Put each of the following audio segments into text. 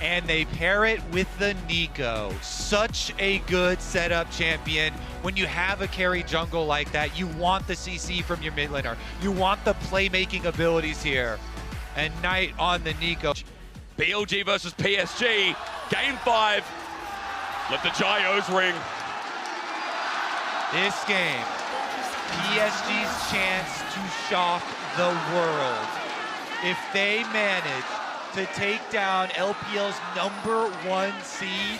and they pair it with the Nico. Such a good setup champion. When you have a carry jungle like that, you want the CC from your mid laner. You want the playmaking abilities here. And Knight on the Nico. BLG versus PSG, game 5. Let the Gyos ring. This game, PSG's chance to shock the world. If they manage to take down LPL's #1 seed,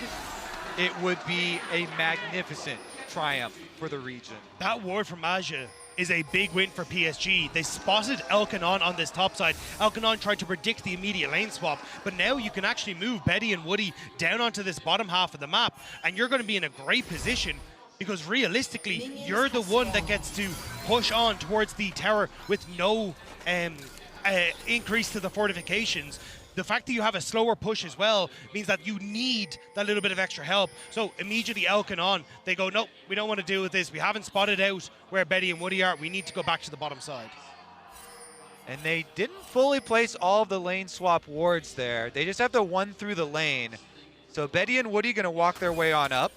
it would be a magnificent triumph for the region. That ward from Aja is a big win for PSG. They spotted Elkanon on this top side. Elkanon tried to predict the immediate lane swap, but now you can actually move Betty and Woody down onto this bottom half of the map, and you're going to be in a great position because realistically, you're the one that gets to push on towards the tower with no increase to the fortifications. The fact that you have a slower push as well means that you need that little bit of extra help. So immediately Elkanon, they go, nope, we don't want to deal with this. We haven't spotted out where Betty and Woody are. We need to go back to the bottom side. And they didn't fully place all of the lane swap wards there. They just have the one through the lane. So Betty and Woody going to walk their way on up.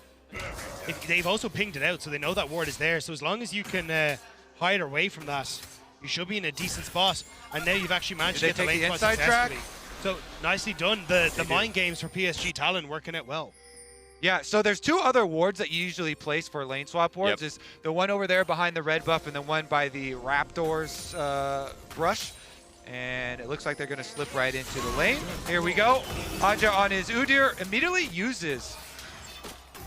They've also pinged it out, so they know that ward is there. So as long as you can hide away from that, you should be in a decent spot. And now you've actually managed to get the lane swap successfully. So nicely done. The mind games for PSG Talon working out well. Yeah, so there's 2 other wards that you usually place for lane swap wards. Is the one over there behind the red buff and the one by the Raptors brush. And it looks like they're going to slip right into the lane. Here we go. Aja on his Udyr immediately uses.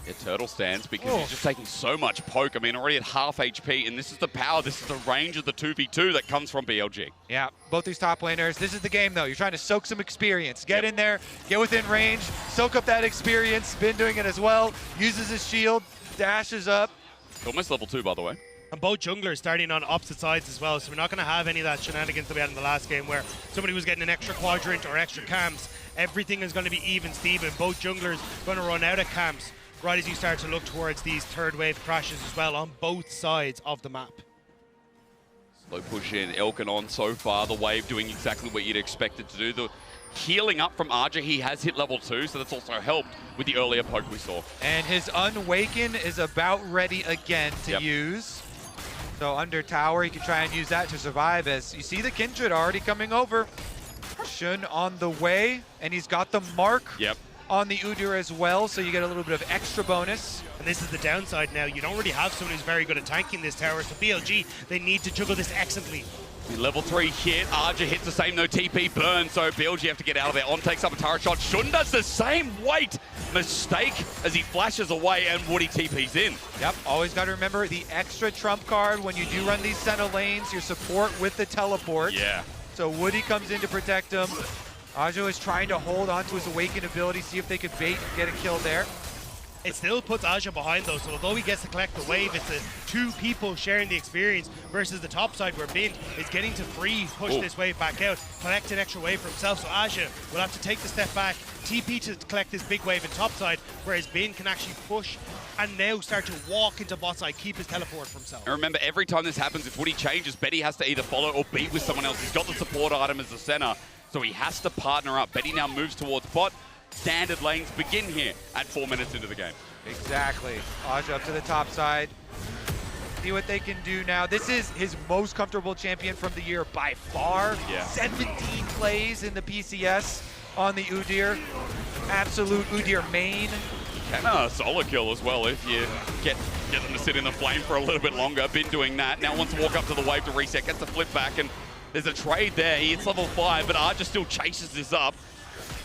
Yeah, turtle stands because he's just taking so much poke. I mean, already at half HP, and this is the power, this is the range of the 2v2 that comes from BLG. Yeah, both these top laners. This is the game, though. You're trying to soak some experience. Get in there, get within range, soak up that experience. Been doing it as well. Uses his shield, dashes up. Almost level 2, by the way. And both junglers starting on opposite sides as well, so we're not going to have any of that shenanigans that we had in the last game where somebody was getting an extra quadrant or extra camps. Everything is going to be even Steven. Both junglers going to run out of camps right as you start to look towards these third wave crashes as well on both sides of the map. Slow push in, Elkanon so far, the wave doing exactly what you'd expect it to do. The healing up from Aja, he has hit level 2, so that's also helped with the earlier poke we saw. And his Unwaken is about ready again to use. So under tower, he can try and use that to survive as you see the Kindred already coming over. Shun on the way, and he's got the mark on the Udyr as well, so you get a little bit of extra bonus. And this is the downside now. You don't really have someone who's very good at tanking this tower, so BLG, they need to juggle this excellently. Level 3 hit, Aja hits the same, no TP burn, so BLG have to get out of there. On takes up a turret shot, Shun does the same weight mistake as he flashes away and Woody TP's in. Yep, always got to remember the extra trump card when you do run these center lanes, your support with the teleport. Yeah. So Woody comes in to protect him. Aja is trying to hold on to his Awaken ability, see if they could bait and get a kill there. It still puts Aja behind though, so although he gets to collect the wave, it's the 2 people sharing the experience versus the top side where Bin is getting to free push this wave back out, collect an extra wave for himself. So Aja will have to take the step back, TP to collect this big wave in top side, whereas Bin can actually push and now start to walk into bot side, keep his teleport for himself. And remember, every time this happens, if Woody changes, Betty has to either follow or beat with someone else. He's got the support item as the center, so he has to partner up. Betty now moves towards bot. Standard lanes begin here at 4 minutes into the game. Exactly. Aja up to the top side. See what they can do now. This is his most comfortable champion from the year by far. 17 plays in the PCS on the Udyr. Absolute Udyr main. And a solo kill as well if you get them to sit in the flame for a little bit longer. Been doing that. Now wants to walk up to the wave to reset, gets the flip back, and there's a trade there. He hits level 5, but Aja still chases this up.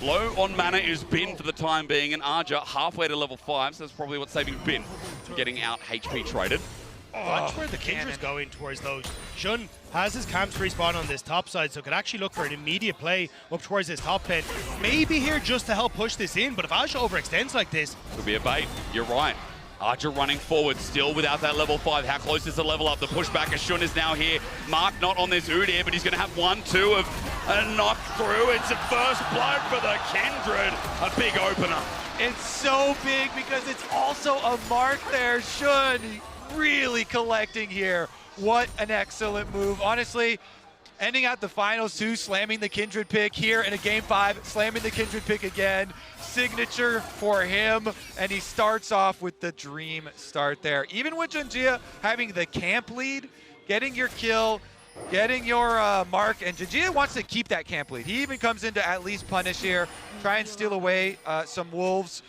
Low on mana is Bin for the time being, and Aja halfway to level 5, so that's probably what's saving Bin from getting out HP traded. Watch where the Kindred's going towards those. Shun has his camps respawn on this top side, so could actually look for an immediate play up towards his top pin. Maybe here just to help push this in, but if Aja overextends like this... Could be a bait, you're right. Aja running forward, still without that level 5. How close is the level up? The pushback as Shun is now here. Mark not on this Udyr, but he's going to have 1-2 of a knock through. It's a first blood for the Kindred. A big opener. It's so big because it's also a mark there. Shun really collecting here. What an excellent move. Honestly, ending out the finals too, slamming the Kindred pick here in a game 5, slamming the Kindred pick again. Signature for him, and he starts off with the dream start there. Even with Junjia having the camp lead, getting your kill, getting your mark, and Junjia wants to keep that camp lead. He even comes in to at least punish here, try and steal away some wolves.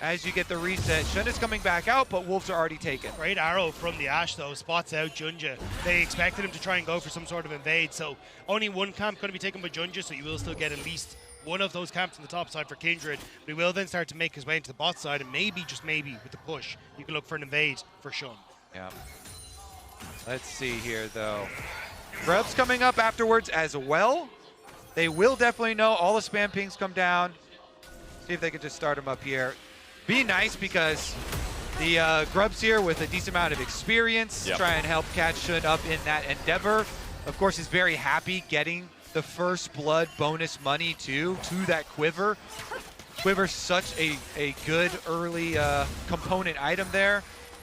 As you get the reset, Shun is coming back out, but wolves are already taken. Great arrow from the Ashe, though, spots out Junja. They expected him to try and go for some sort of invade, so only one camp going to be taken by Junja, so you will still get at least one of those camps on the top side for Kindred. But he will then start to make his way into the bot side, and maybe, just maybe, with the push, you can look for an invade for Shun. Yeah. Let's see here, though. Grub's coming up afterwards as well. They will definitely know all the spam pings come down. See if they can just start him up here. Be nice because the Grubs here with a decent amount of experience try and help catch Shun up in that endeavor. Of course, is very happy getting the first blood bonus money too to that Quiver. Quiver's such a good early component item there.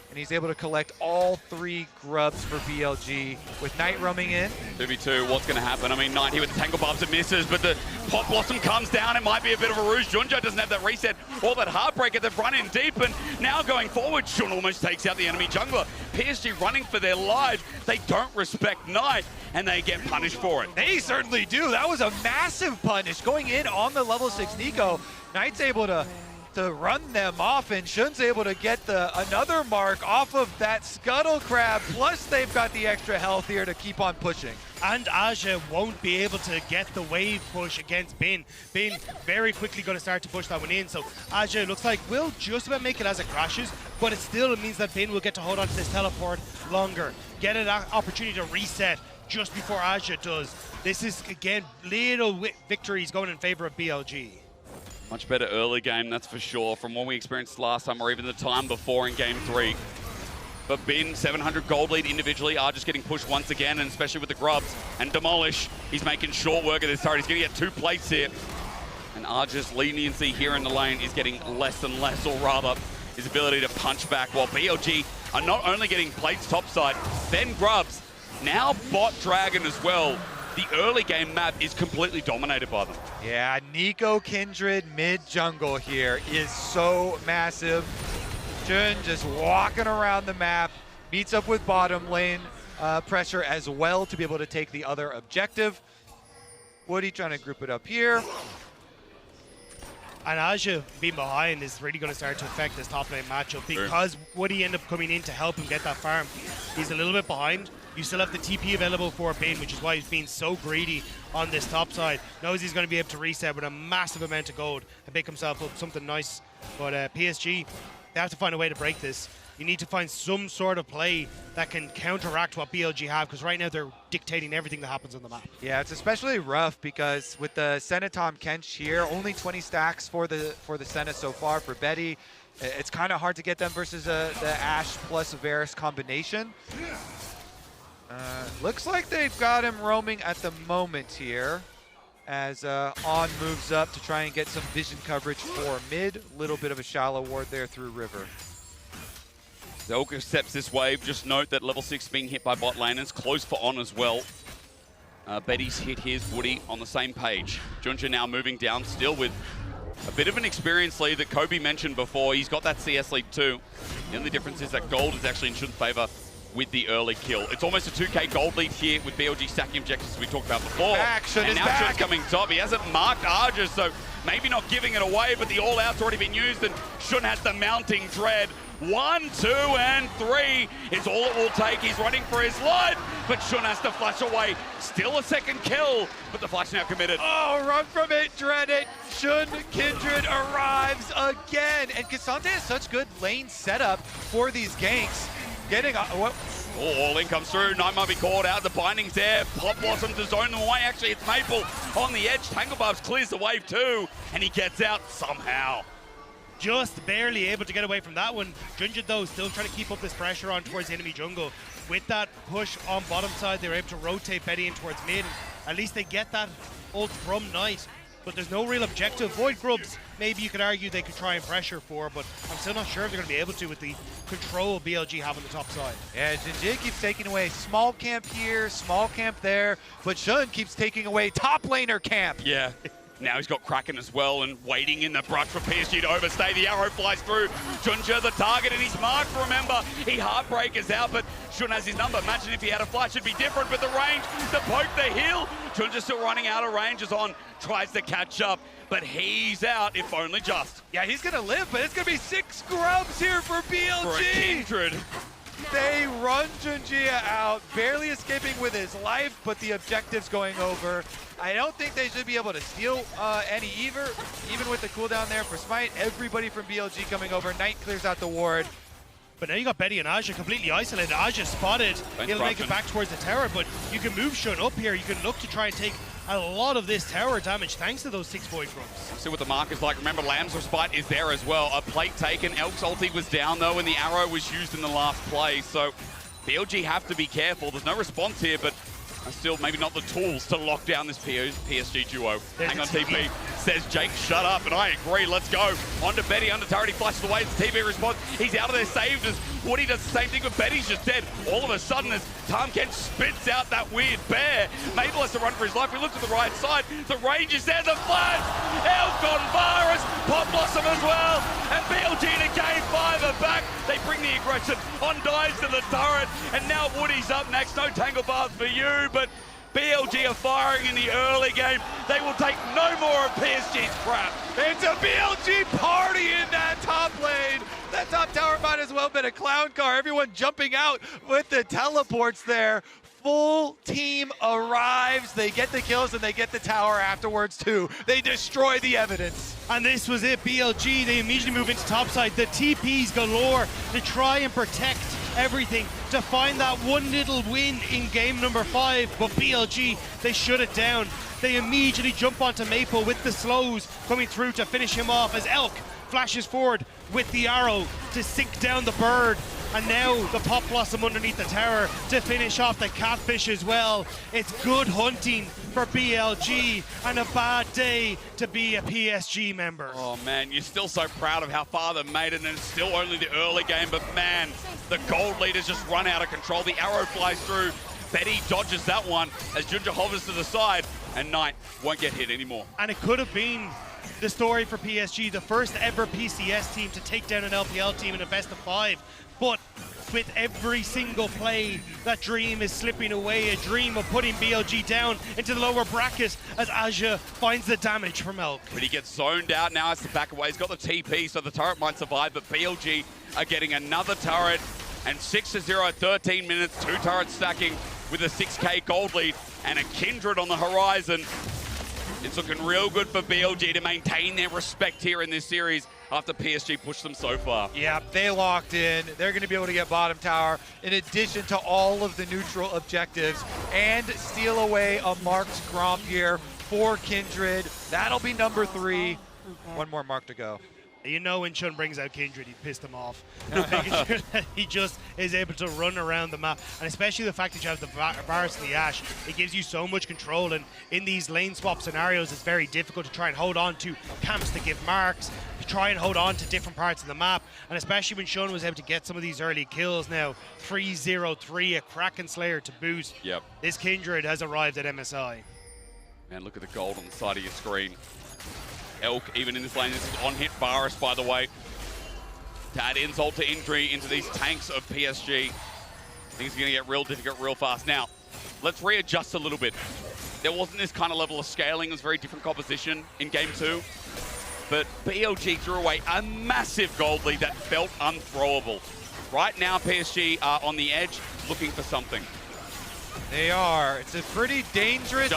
And he's able to collect all 3 grubs for BLG with Knight roaming in. 2v2, what's going to happen? I mean, Knight here with the Tangle Barbs, it misses, but the Pop Blossom comes down. It might be a bit of a ruse. Junja doesn't have that reset or that Heartbreaker. They've run in deep, and now going forward, Shun almost takes out the enemy jungler. PSG running for their lives. They don't respect Knight, and they get punished for it. They certainly do. That was a massive punish going in on the level 6 Nico. Knight's able to run them off, and Shun's able to get another mark off of that Scuttle Crab, plus they've got the extra health here to keep on pushing. And Aja won't be able to get the wave push against Bin. Bin very quickly going to start to push that one in, so Aja looks like will just about make it as it crashes, but it still means that Bin will get to hold on to this teleport longer, get an opportunity to reset just before Aja does. This is, again, little victories going in favor of BLG. Much better early game, that's for sure, from what we experienced last time or even the time before in Game 3. But Bin, 700 gold lead individually, are just getting pushed once again, and especially with the Grubs. And Demolish, he's making short work of this turret. He's going to get 2 plates here. And Arja's leniency here in the lane is getting less and less, or rather, his ability to punch back, while BLG are not only getting plates topside, then Grubs, now bot Dragon as well. The early game map is completely dominated by them. Yeah, Nico Kindred mid-jungle here is so massive. Shun just walking around the map, meets up with bottom lane pressure as well to be able to take the other objective. Woody trying to group it up here. And Aja being behind is really going to start to affect this top lane matchup because Woody ended up coming in to help him get that farm. He's a little bit behind. You still have the TP available for Bane, which is why he's being so greedy on this top side. Knows he's going to be able to reset with a massive amount of gold and pick himself up something nice. But PSG, they have to find a way to break this. You need to find some sort of play that can counteract what BLG have, because right now they're dictating everything that happens on the map. Yeah, it's especially rough because with the Senna Tom Kench here, only 20 stacks for the Senna so far for Betty. It's kind of hard to get them versus the Ashe plus Varus combination. Looks like they've got him roaming at the moment here as On moves up to try and get some vision coverage for mid. Little bit of a shallow ward there through River. Zelka accepts this wave. Just note that level 6 being hit by bot laners. Close for On as well. Betty's hit his, Woody on the same page. Junja now moving down still with a bit of an experience lead that Kobe mentioned before. He's got that CS lead too. The only difference is that gold is actually in Shun's favor with the early kill. It's almost a 2k gold lead here with BLG stacking objectives we talked about before. And now Shun's coming top. He hasn't marked Arja, so maybe not giving it away, but the all-out's already been used, and Shun has the mounting dread. 1, 2, and 3 is all it will take. He's running for his life, but Shun has to flash away. Still a second kill, but the flash now committed. Oh, run from it, dread it. Shun Kindred arrives again. And Cassante has such good lane setup for these ganks. Getting what? Oh, all in comes through. Knight might be called out. The binding's there. Pop Blossom to zone them away. Actually, it's Maple on the edge. Tangle Barbs clears the wave too, and he gets out somehow. Just barely able to get away from that one. Junja, though, still trying to keep up this pressure on towards the enemy jungle. With that push on bottom side, they're able to rotate Betty in towards mid. At least they get that ult from Knight. but there's no real objective. Void Grubs, maybe you could argue they could try and pressure for, but I'm still not sure if they're going to be able to with the control BLG have on the top side. Yeah, Jinjia keeps taking away small camp here, small camp there, but Shun keeps taking away top laner camp. Yeah. Now he's got Kraken as well and waiting in the brush for PSG to overstay. The arrow flies through. Junja the target and he's marked, remember. He heartbreakers out, but Shun has his number. Imagine if he had a flash, it'd be different, but the range, the poke, the heal. Junja's still running out of range as On tries to catch up, but he's out, if only just. Yeah, he's gonna live, but it's gonna be 6 grubs here for BLG. For a Kindred. They run Junjia out, barely escaping with his life, but the objective's going over. I don't think they should be able to steal any either, even with the cooldown there for Smite. Everybody from BLG coming over. Knight clears out the ward. But now you got Betty and Aja completely isolated. Aja spotted. He'll make it back towards the tower, but you can move Shun up here. You can look to try and take a lot of this tower damage thanks to those 6 Void Grubs. See what the mark is like. Remember, Lamb's Respite is there as well. A plate taken. Elk's ulti was down, though, and the arrow was used in the last play. So BLG have to be careful. There's no response here, but still maybe not the tools to lock down this PSG duo. Hang on, TP. Says Jake, shut up, and I agree. Let's go. On to Betty, under turret, he flashes away. It's TP response. He's out of there, saved as Woody does the same thing, but Betty's just dead. All of a sudden, as Tamken spits out that weird bear, Mabel has to run for his life. We look to the right side. The range is there, the flash. Elk on Virus, Pop Blossom as well, and BLG to game 5 are back. They bring the aggression. On dives to the turret, and now Woody's up next. No Tangle Path for you, but BLG are firing in the early game. They will take no more of PSG's crap. It's a BLG party in that top lane. That top tower might as well have been a clown car. Everyone jumping out with the teleports there. Full team arrives. They get the kills and they get the tower afterwards too. They destroy the evidence. And this was it, BLG. They immediately move into topside. The TPs galore to try and protect everything, to find that one little win in game number 5. But BLG, they shut it down. They immediately jump onto Maple with the slows coming through to finish him off as Elk flashes forward with the arrow to sink down the bird. And now the Pop Blossom underneath the tower to finish off the Catfish as well. It's good hunting for BLG and a bad day to be a PSG member. Oh man, you're still so proud of how far they've made it, and it's still only the early game, but man, the gold leaders just run out of control. The arrow flies through. Betty dodges that one as Junja hovers to the side, and Knight won't get hit anymore. And it could have been the story for PSG, the first ever PCS team to take down an LPL team in a best of 5. But with every single play, that dream is slipping away, a dream of putting BLG down into the lower bracket as Aja finds the damage from Elk. But he gets zoned out now, has to back away. He's got the TP, so the turret might survive, but BLG are getting another turret, and 6-0 at 13 minutes, 2 turrets stacking with a 6k gold lead and a Kindred on the horizon. It's looking real good for BLG to maintain their respect here in this series after PSG pushed them so far. Yeah, they locked in. They're going to be able to get bottom tower in addition to all of the neutral objectives and steal away a marked Gromp here for Kindred. That'll be number 3. One more mark to go. You know when Shun brings out Kindred, he pissed him off. Making sure that he just is able to run around the map. And especially the fact that you have the Varus and the Ashe, it gives you so much control. And in these lane swap scenarios, it's very difficult to try and hold on to camps that give marks, to try and hold on to different parts of the map. And especially when Shun was able to get some of these early kills now, 3-0-3, a Kraken Slayer to boot. Yep. This Kindred has arrived at MSI. Man, look at the gold on the side of your screen. Elk, even in this lane, this is on-hit Varus, by the way. To add insult to injury into these tanks of PSG. Things are going to get real difficult real fast. Now, let's readjust a little bit. There wasn't this kind of level of scaling. It was very different composition in Game 2. But BLG threw away a massive gold lead that felt unthrowable. Right now, PSG are on the edge looking for something. They are. It's a pretty dangerous...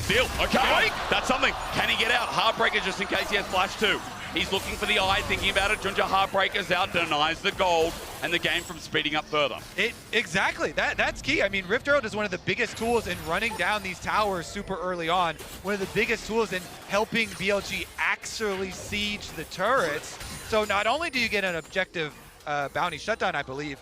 Steal. Okay, that's something. Can he get out? Heartbreaker just in case he has flash too. He's looking for the eye, thinking about it. Junja Heartbreaker's out, denies the gold, and the game from speeding up further. Exactly. That's key. I mean, Rift Herald is one of the biggest tools in running down these towers super early on. One of the biggest tools in helping BLG actually siege the turrets. So not only do you get an objective bounty shutdown, I believe,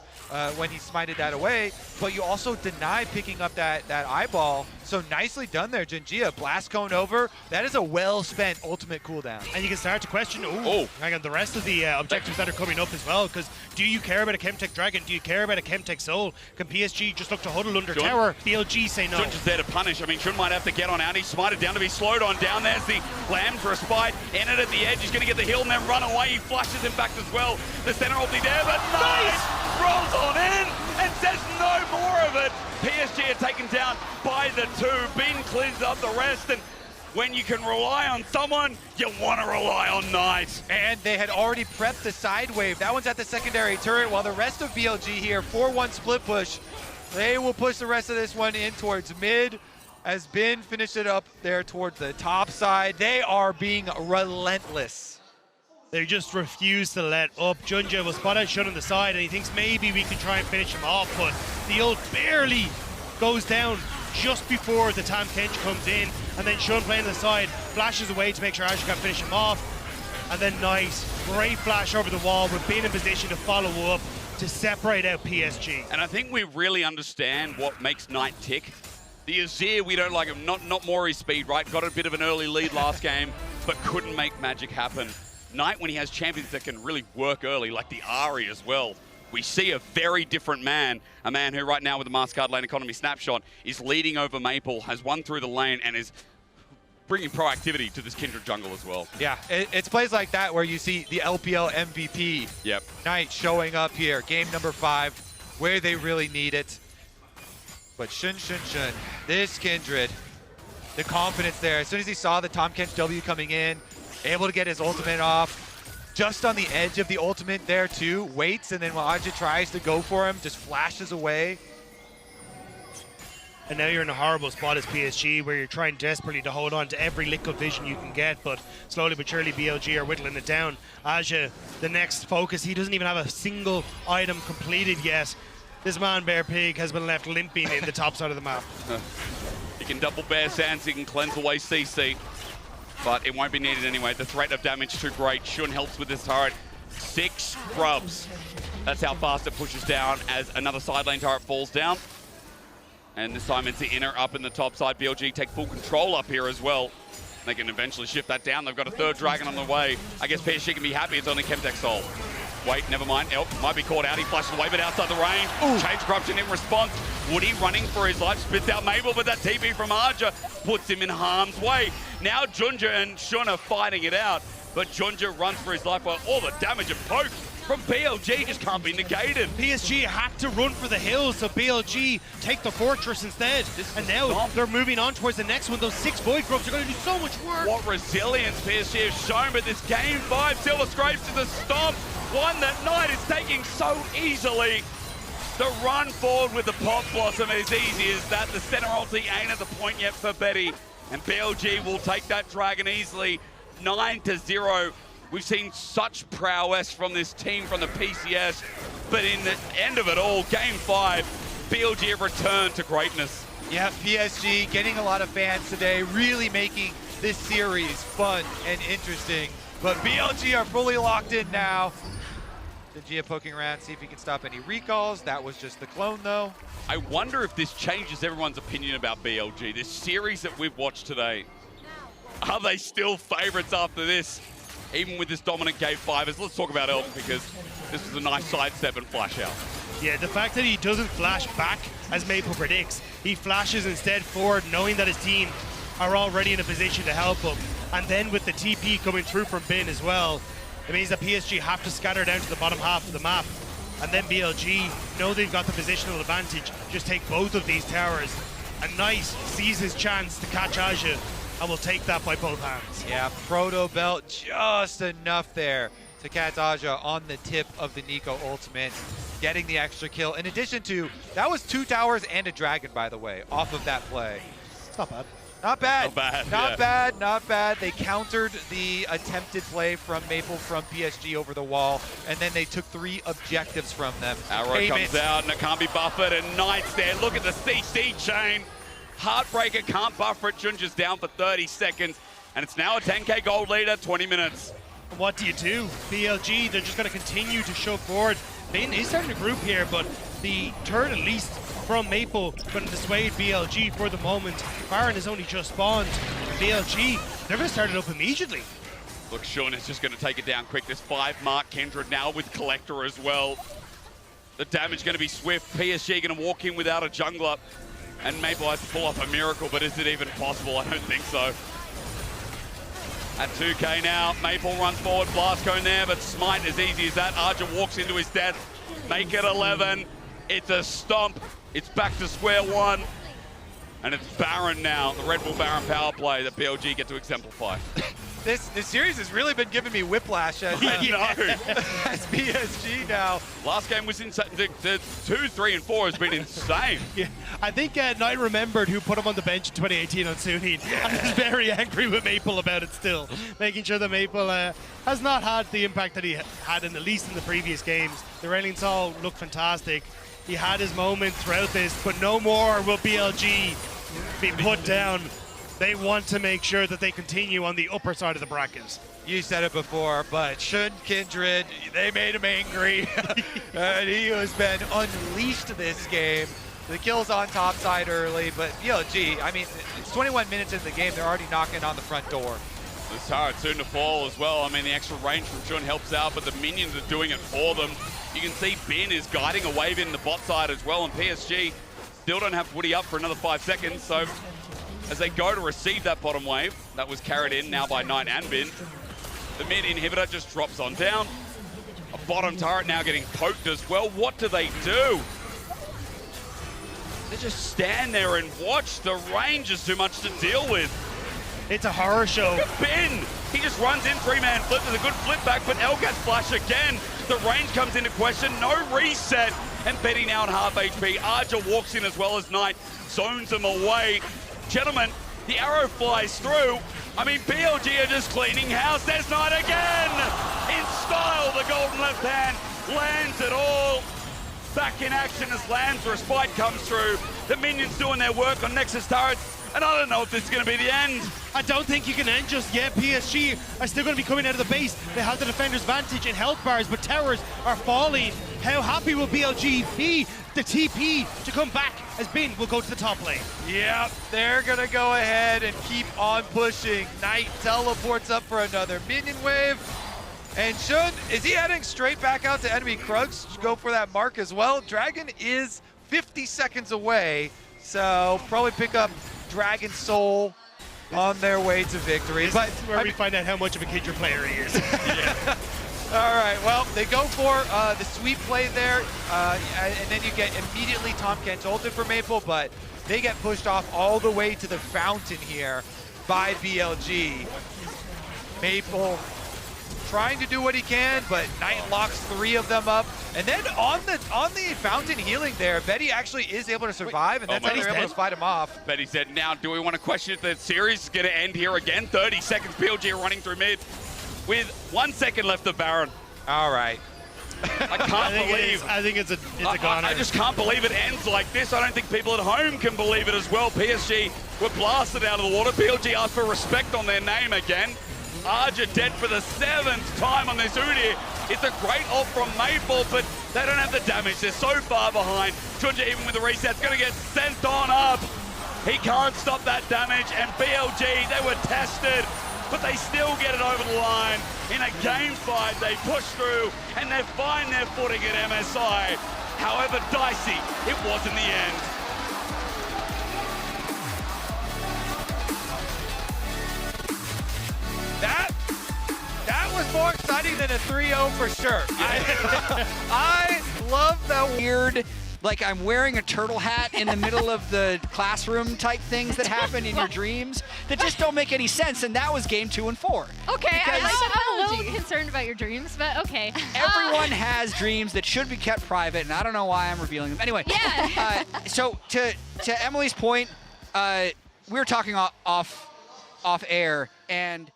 when he smited that away, but you also deny picking up that eyeball. So nicely done there, Jinjia. Blast cone over. That is a well-spent ultimate cooldown. And you can start to question, hang on, the rest of the objectives that are coming up as well, because do you care about a Chemtech Dragon? Do you care about a Chemtech Soul? Can PSG just look to huddle under Shun. tower? BLG say no. Shun just there to punish. I mean, Shun might have to get on out. He's smited down to be slowed on down. There's the Lamb's respite. Ennett at the edge. He's going to get the heal and then run away. He flashes him back as well. The center ulti there, but nice! Rolls on in and says no more of it. PSG are taken down by the two. Bin cleans up the rest, and when you can rely on someone, you want to rely on Knight. And they had already prepped the side wave. That one's at the secondary turret, while the rest of BLG here, 4-1 split push. They will push the rest of this one in towards mid, as Bin finished it up there towards the top side. They are being relentless. They just refuse to let up. Junja will spot out Shun on the side, and he thinks maybe we can try and finish him off, but the ult barely goes down just before the Tam Kench comes in, and then Shun playing on the side flashes away to make sure Azure can finish him off, and then nice, great flash over the wall with being in position to follow up to separate out PSG. And I think we really understand what makes Knight tick. The Azir, we don't like him, not Mori's speed, right? Got a bit of an early lead last game, but couldn't make magic happen. Knight, when he has champions that can really work early, like the Ahri as well, we see a very different man, a man who right now with the Mastercard lane economy snapshot is leading over Maple, has won through the lane, and is bringing proactivity to this Kindred jungle as well. Yeah, it's plays like that where you see the LPL MVP, Yep. Knight, showing up here, game number 5, where they really need it. But Shun, this Kindred, the confidence there. As soon as he saw the Tam Kench W coming in, able to get his ultimate off, just on the edge of the ultimate there too, waits, and then when Aja tries to go for him, just flashes away. And now you're in a horrible spot as PSG, where you're trying desperately to hold on to every liquid vision you can get, but slowly but surely BLG are whittling it down. Aja, the next focus, he doesn't even have a single item completed yet. This man, Bear Pig, has been left limping in the top side of the map. He can double Bear Sands, he can cleanse away CC, but it won't be needed anyway. The threat of damage too great. Shun helps with this turret. 6 grubs. That's how fast it pushes down as another side lane turret falls down. And this time it's the inner up in the top side. BLG take full control up here as well. They can eventually shift that down. They've got a third dragon on the way. I guess PSG can be happy it's only Chemtech Soul. Wait, never mind. Elk might be caught out. He flashes away, but outside the range. Ooh. Change corruption in response. Woody running for his life, spits out Mabel, but that TP from Aja puts him in harm's way. Now Junja and Shun are fighting it out, but Junja runs for his life while all the damage and poke from BLG just can't be negated. PSG had to run for the hills, so BLG take the fortress instead. And now they're moving on towards the next one. Those 6 Void Grubs are going to do so much work. What resilience PSG has shown, but this game 5, Silver Scrapes is a stomp. One that Knight is taking so easily. The run forward with the Pop Blossom is easy as that. The center ulti ain't at the point yet for Betty. And BLG will take that dragon easily. 9-0. We've seen such prowess from this team from the PCS. But in the end of it all, game 5, BLG have returned to greatness. Yeah, PSG getting a lot of fans today, really making this series fun and interesting. But BLG are fully locked in now. Gia poking around, see if he can stop any recalls. That was just the clone, though. I wonder if this changes everyone's opinion about BLG. This series that we've watched today, are they still favorites after this? Even with this dominant game 5, let's talk about Elk, because this was a nice sidestep and flash out. Yeah, the fact that he doesn't flash back as Maple predicts, he flashes instead forward, knowing that his team are already in a position to help him. And then with the TP coming through from Bin as well, it means that PSG have to scatter down to the bottom half of the map. And then BLG know they've got the positional advantage, just take both of these towers. And Knight sees his chance to catch Aja and will take that by both hands. Yeah, Proto Belt just enough there to catch Aja on the tip of the Nico ultimate, getting the extra kill. In addition to, that was 2 towers and a dragon, by the way, off of that play. It's not bad. Not bad. Not bad. Not yeah. bad. Not bad. They countered the attempted play from Maple from PSG over the wall, and then they took 3 objectives from them. Arrow comes out, and it can't be buffered, and Knight's there. Look at the CC chain. Heartbreaker can't buffer it. Junja's down for 30 seconds, and it's now a 10K gold leader, 20 minutes. What do you do? BLG, they're just going to continue to shove forward. Bin is starting to group here, but the turn at least from Maple going to dissuade BLG for the moment. Baron has only just spawned. BLG, they're going to start it up immediately. Look, Sean is just going to take it down quick. This 5 mark Kindred now with Collector as well. The damage going to be swift. PSG going to walk in without a jungler. And Maple has to pull off a miracle, but is it even possible? I don't think so. At 2K now, Maple runs forward, blast cone there, but Smite as easy as that. Arja walks into his death, make it 11. It's a stomp. It's back to square one. And it's Baron now, the Red Bull Baron power play that BLG get to exemplify. This series has really been giving me whiplash as, as PSG now. Last game was insane. The 2, 3, and 4 has been insane. Yeah, I think Knight remembered who put him on the bench in 2018 on Sunil, and is very angry with Maple about it still, making sure that Maple has not had the impact that he had at least in the previous games. The Railings all look fantastic. He had his moment throughout this, but no more will BLG be put down. They want to make sure that they continue on the upper side of the brackets. You said it before, but Shun Kindred, they made him angry. And he has been unleashed this game. The kill's on top side early, but BLG, I mean, it's 21 minutes into the game. They're already knocking on the front door. This turret soon to fall as well. I mean, the extra range from Shun helps out, but the minions are doing it for them. You can see Bin is guiding a wave in the bot side as well, and PSG still don't have Woody up for another 5 seconds, so as they go to receive that bottom wave, that was carried in now by Knight and Bin. The mid inhibitor just drops on down. A bottom turret now getting poked as well. What do? They just stand there and watch. The range is too much to deal with. It's a horror show. Look at Bin. He just runs in, 3-man flip. There's a good flip back, but Elga's flash again. The range comes into question. No reset. And Betty now on half HP. Arja walks in as well as Knight. Zones him away. Gentlemen, the arrow flies through. I mean, BLG are just cleaning house. There's Knight again! In style, the golden left hand lands it all. Back in action as Lamb's respite comes through. The minions doing their work on Nexus turrets. And I don't know if this is going to be the end. I don't think you can end just yet. PSG are still going to be coming out of the base. They have the defender's advantage in health bars, but towers are falling. How happy will BLG be? The TP to come back as Bin will go to the top lane. Yep, they're going to go ahead and keep on pushing. Knight teleports up for another minion wave. And Shun, is he heading straight back out to enemy Krugs to go for that mark as well? Dragon is 50 seconds away, so probably pick up Dragon Soul on their way to victory. This is where we find out how much of a Kindred player he is. Yeah. All right, well, they go for the sweep play there, and then you get immediately Tom Kent's ulted for Maple, but they get pushed off all the way to the fountain here by BLG. Maple trying to do what he can, but Knight locks 3 of them up. And then on the fountain healing there, Betty actually is able to survive, and that's how they're able to fight him off. Betty said, now do we want to question if the series is going to end here again? 30 seconds, BLG are running through mid with 1 second left of Baron. All right. I can't believe. I think it's a goner. I just can't believe it ends like this. I don't think people at home can believe it as well. PSG were blasted out of the water. BLG asked for respect on their name again. Arja dead for the 7th time on this Udi. It's a great ult from Maple, but they don't have the damage. They're so far behind. Chunja, even with the reset's going to get sent on up. He can't stop that damage, and BLG, they were tested, but they still get it over the line. In a game fight, they push through, and they find their footing at MSI. However dicey, it was in the end. That was more exciting than a 3-0 for sure. I love that weird, like I'm wearing a turtle hat in the middle of the classroom type things that happen in your dreams that just don't make any sense, and that was game 2 and 4. Okay, I'm a Because- little concerned about your dreams, but okay. Everyone has dreams that should be kept private, and I don't know why I'm revealing them. Anyway, Yeah. so to Emily's point, we were talking off air, and